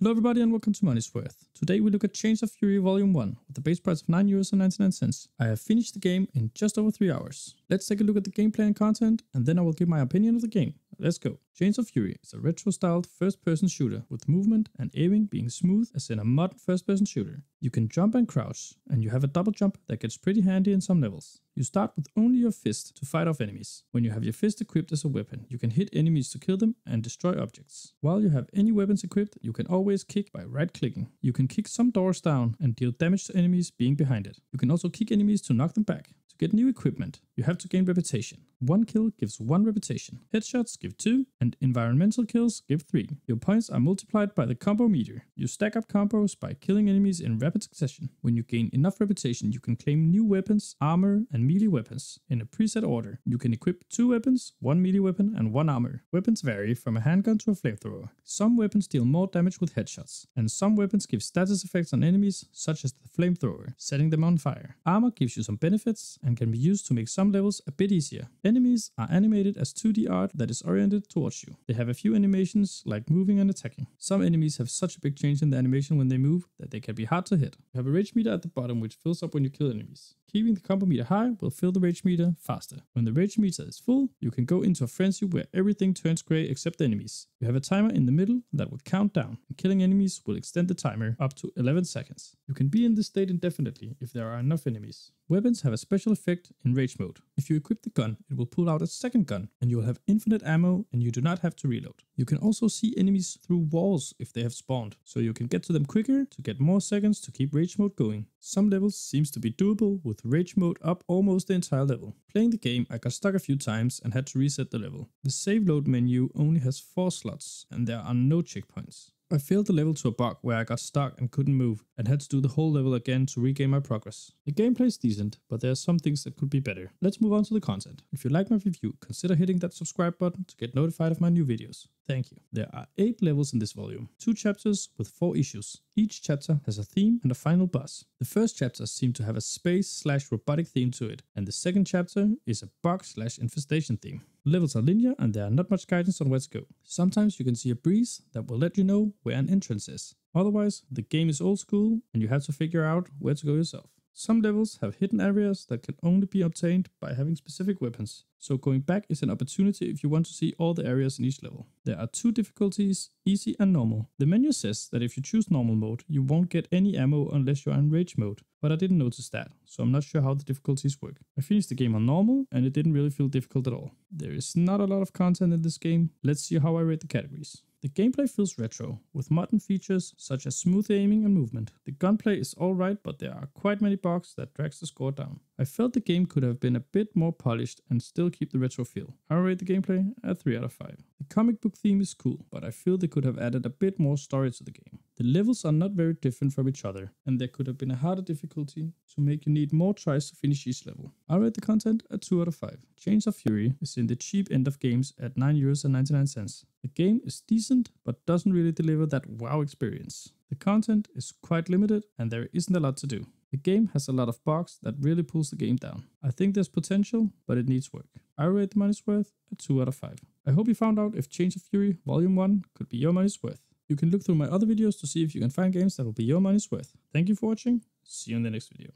Hello everybody and welcome to Money's Worth. Today we look at Chains of Fury Vol.1 with the base price of €9.99. I have finished the game in just over 3 hours. Let's take a look at the gameplay and content and then I will give my opinion of the game. Let's go. Chains of Fury is a retro-styled first-person shooter with movement and aiming being smooth as in a modern first-person shooter. You can jump and crouch, and you have a double jump that gets pretty handy in some levels. You start with only your fist to fight off enemies. When you have your fist equipped as a weapon, you can hit enemies to kill them and destroy objects. While you have any weapons equipped, you can always kick by right-clicking. You can kick some doors down and deal damage to enemies being behind it. You can also kick enemies to knock them back. To get new equipment, you have to gain reputation. 1 kill gives 1 reputation, headshots give 2, and environmental kills give 3. Your points are multiplied by the combo meter. You stack up combos by killing enemies in rapid succession. When you gain enough reputation, you can claim new weapons, armor, and melee weapons in a preset order. You can equip 2 weapons, 1 melee weapon, and 1 armor. Weapons vary from a handgun to a flamethrower. Some weapons deal more damage with headshots, and some weapons give status effects on enemies, such as the flamethrower, setting them on fire. Armor gives you some benefits and can be used to make some levels a bit easier. Enemies are animated as 2D art that is oriented towards you. They have a few animations like moving and attacking. Some enemies have such a big change in the animation when they move that they can be hard to hit. You have a rage meter at the bottom which fills up when you kill enemies. Keeping the combo meter high will fill the rage meter faster. When the rage meter is full, you can go into a frenzy where everything turns grey except the enemies. You have a timer in the middle that will count down, and killing enemies will extend the timer up to 11 seconds. You can be in this state indefinitely if there are enough enemies. Weapons have a special effect in rage mode. If you equip the gun, it will pull out a second gun, and you will have infinite ammo and you do not have to reload. You can also see enemies through walls if they have spawned, so you can get to them quicker to get more seconds to keep rage mode going. Some levels seems to be doable with rage mode up almost the entire level. Playing the game, I got stuck a few times and had to reset the level. The save load menu only has 4 slots and there are no checkpoints. I failed the level to a bug where I got stuck and couldn't move and had to do the whole level again to regain my progress. The gameplay is decent, but there are some things that could be better. Let's move on to the content. If you like my review, consider hitting that subscribe button to get notified of my new videos. Thank you. There are 8 levels in this volume, 2 chapters with 4 issues. Each chapter has a theme and a final boss. The first chapter seems to have a space/robotic theme to it, and the second chapter is a bug/infestation theme. Levels are linear and there are not much guidance on where to go. Sometimes you can see a breeze that will let you know where an entrance is. Otherwise, the game is old school and you have to figure out where to go yourself. Some levels have hidden areas that can only be obtained by having specific weapons, so going back is an opportunity if you want to see all the areas in each level. There are 2 difficulties, easy and normal. The menu says that if you choose normal mode, you won't get any ammo unless you are in rage mode, but I didn't notice that, so I'm not sure how the difficulties work. I finished the game on normal and it didn't really feel difficult at all. There is not a lot of content in this game. Let's see how I rate the categories. The gameplay feels retro, with modern features such as smooth aiming and movement. The gunplay is alright, but there are quite many bugs that drags the score down. I felt the game could have been a bit more polished and still keep the retro feel. I rate the gameplay at 3 out of 5. The comic book theme is cool, but I feel they could have added a bit more story to the game. The levels are not very different from each other, and there could have been a harder difficulty to make you need more tries to finish each level. I rate the content at 2 out of 5. Chains of Fury is in the cheap end of games at €9.99. The game is decent, but doesn't really deliver that wow experience. The content is quite limited and there isn't a lot to do. The game has a lot of bugs that really pulls the game down. I think there's potential, but it needs work. I rate the money's worth at 2 out of 5. I hope you found out if Chains of Fury Vol.1 could be your money's worth. You can look through my other videos to see if you can find games that will be your money's worth. Thank you for watching. See you in the next video.